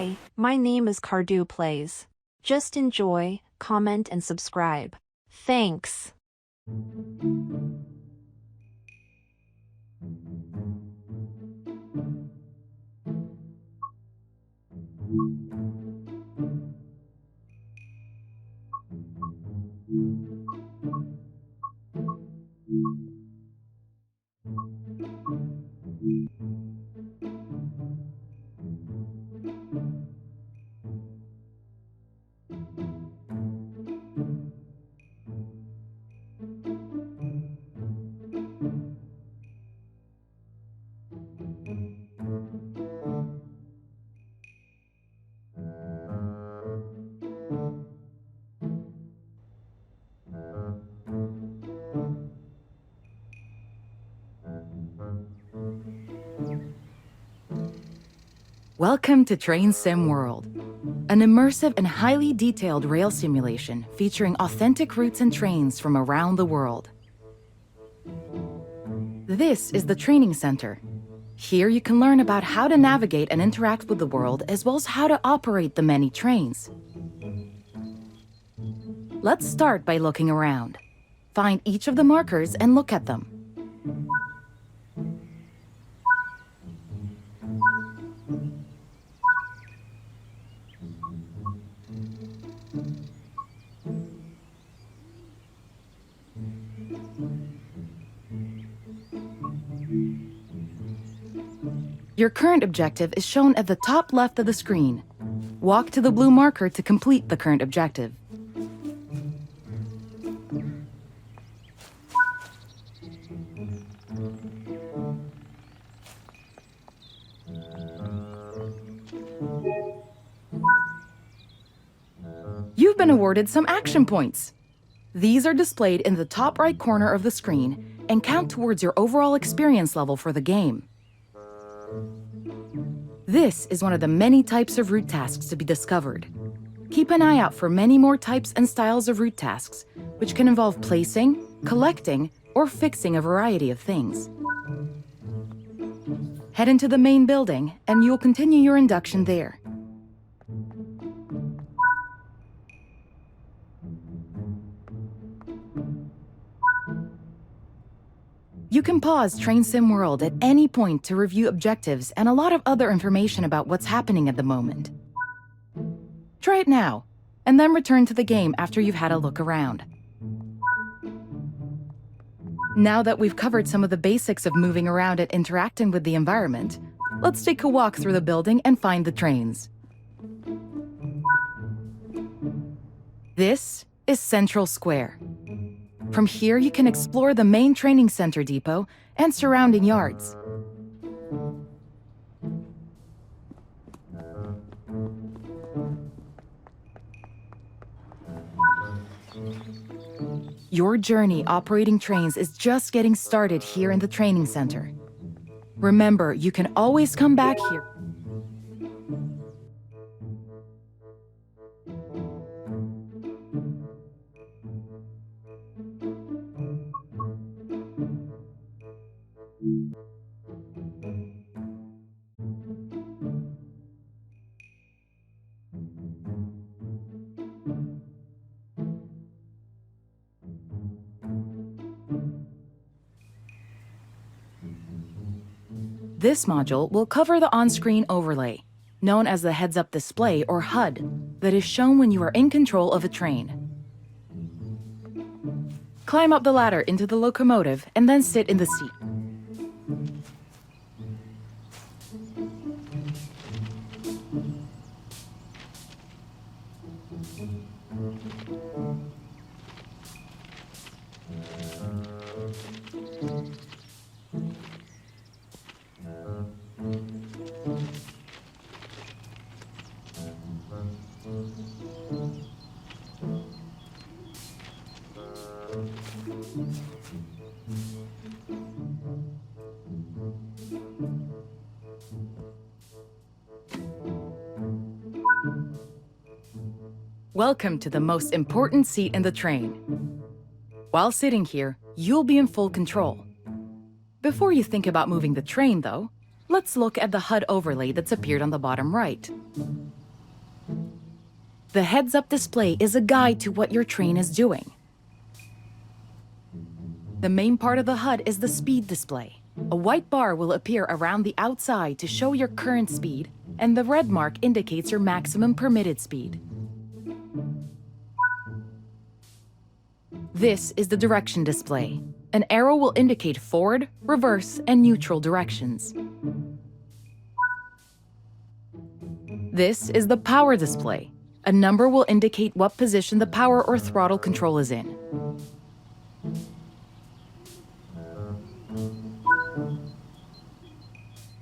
Hi, my name is Cardew Plays. Just enjoy, comment, and subscribe. Thanks. Welcome to Train Sim World, an immersive and highly detailed rail simulation featuring authentic routes and trains from around the world. This is the Training Center. Here you can learn about how to navigate and interact with the world, as well as how to operate the many trains. Let's start by looking around. Find each of the markers and look at them. Your current objective is shown at the top left of the screen. Walk to the blue marker to complete the current objective. You've been awarded some action points. These are displayed in the top right corner of the screen and count towards your overall experience level for the game. This is one of the many types of route tasks to be discovered. Keep an eye out for many more types and styles of route tasks, which can involve placing, collecting, or fixing a variety of things. Head into the main building, and you'll continue your induction there. You can pause Train Sim World at any point to review objectives and a lot of other information about what's happening at the moment. Try it now, and then return to the game after you've had a look around. Now that we've covered some of the basics of moving around and interacting with the environment, let's take a walk through the building and find the trains. This is Central Square. From here, you can explore the main training center depot and surrounding yards. Your journey operating trains is just getting started here in the training center. Remember, you can always come back here. This module will cover the on-screen overlay, known as the heads-up display or HUD, that is shown when you are in control of a train. Climb up the ladder into the locomotive and then sit in the seat. Welcome to the most important seat in the train. While sitting here, you'll be in full control. Before you think about moving the train, though, let's look at the HUD overlay that's appeared on the bottom right. The heads-up display is a guide to what your train is doing. The main part of the HUD is the speed display. A white bar will appear around the outside to show your current speed, and the red mark indicates your maximum permitted speed. This is the direction display. An arrow will indicate forward, reverse, and neutral directions. This is the power display. A number will indicate what position the power or throttle control is in.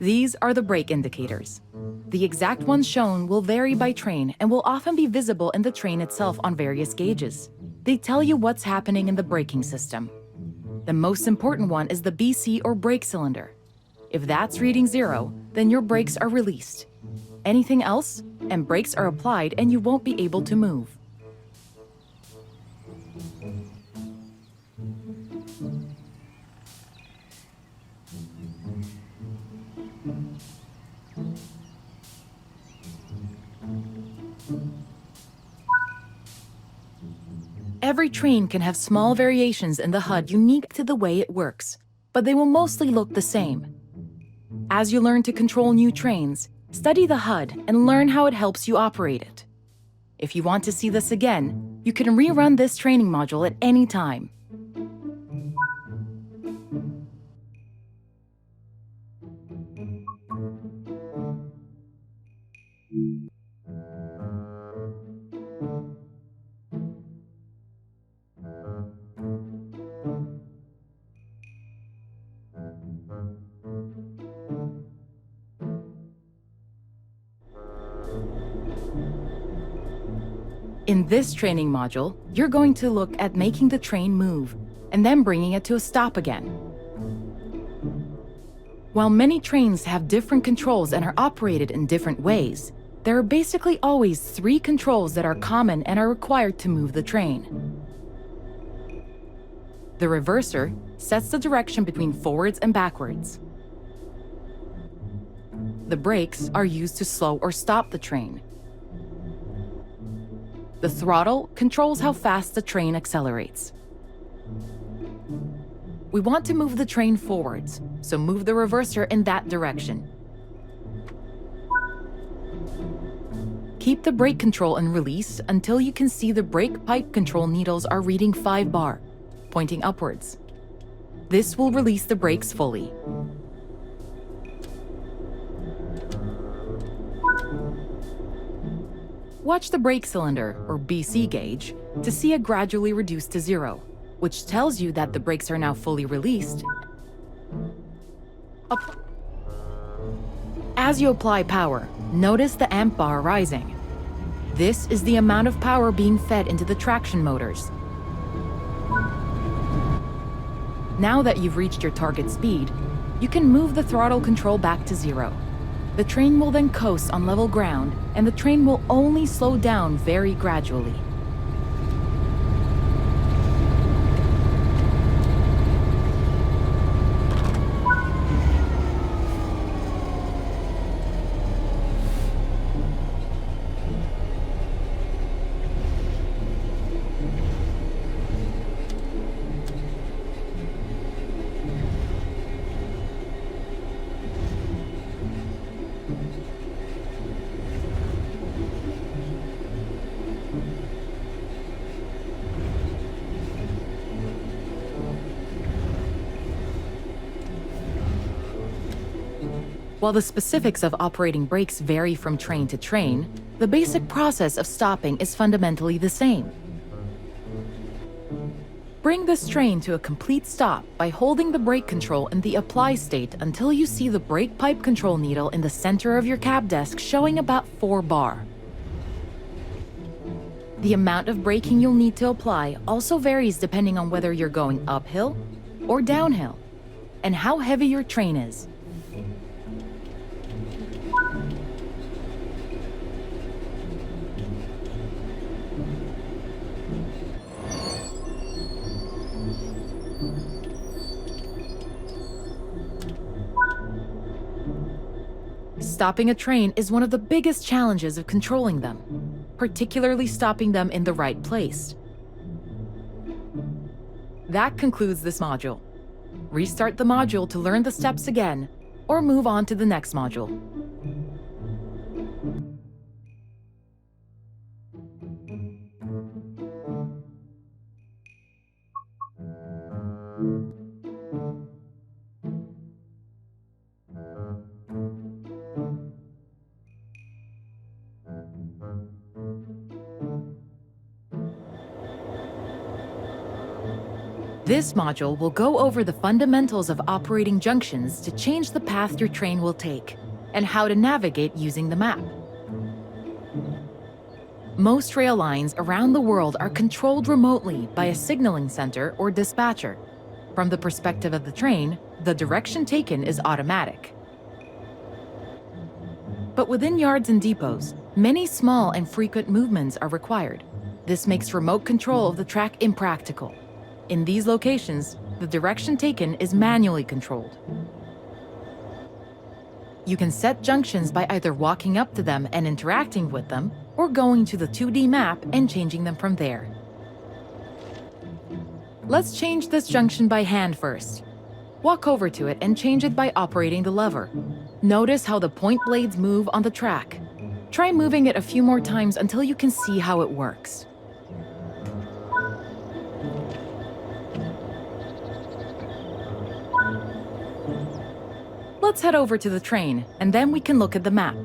These are the brake indicators. The exact ones shown will vary by train and will often be visible in the train itself on various gauges. They tell you what's happening in the braking system. The most important one is the BC or brake cylinder. If that's reading 0, then your brakes are released. Anything else, and brakes are applied and you won't be able to move. Every train can have small variations in the HUD unique to the way it works, but they will mostly look the same. As you learn to control new trains, study the HUD and learn how it helps you operate it. If you want to see this again, you can rerun this training module at any time. In this training module, you're going to look at making the train move, and then bringing it to a stop again. While many trains have different controls and are operated in different ways, there are basically always 3 controls that are common and are required to move the train. The reverser sets the direction between forwards and backwards. The brakes are used to slow or stop the train. The throttle controls how fast the train accelerates. We want to move the train forwards, so move the reverser in that direction. Keep the brake control in release until you can see the brake pipe control needles are reading 5 bar, pointing upwards. This will release the brakes fully. Watch the brake cylinder, or BC gauge, to see it gradually reduce to 0, which tells you that the brakes are now fully released. As you apply power, notice the amp bar rising. This is the amount of power being fed into the traction motors. Now that you've reached your target speed, you can move the throttle control back to 0. The train will then coast on level ground, and the train will only slow down very gradually. While the specifics of operating brakes vary from train to train, the basic process of stopping is fundamentally the same. Bring this train to a complete stop by holding the brake control in the apply state until you see the brake pipe control needle in the center of your cab desk showing about 4 bar. The amount of braking you'll need to apply also varies depending on whether you're going uphill or downhill, and how heavy your train is. Stopping a train is one of the biggest challenges of controlling them. particularly stopping them in the right place. That concludes this module. Restart the module to learn the steps again, or move on to the next module. This module will go over the fundamentals of operating junctions to change the path your train will take, and how to navigate using the map. Most rail lines around the world are controlled remotely by a signaling center or dispatcher. From the perspective of the train, the direction taken is automatic. But within yards and depots, many small and frequent movements are required. This makes remote control of the track impractical. In these locations, the direction taken is manually controlled. You can set junctions by either walking up to them and interacting with them, or going to the 2D map and changing them from there. Let's change this junction by hand first. Walk over to it and change it by operating the lever. Notice how the point blades move on the track. Try moving it a few more times until you can see how it works. Let's head over to the train, and then we can look at the map.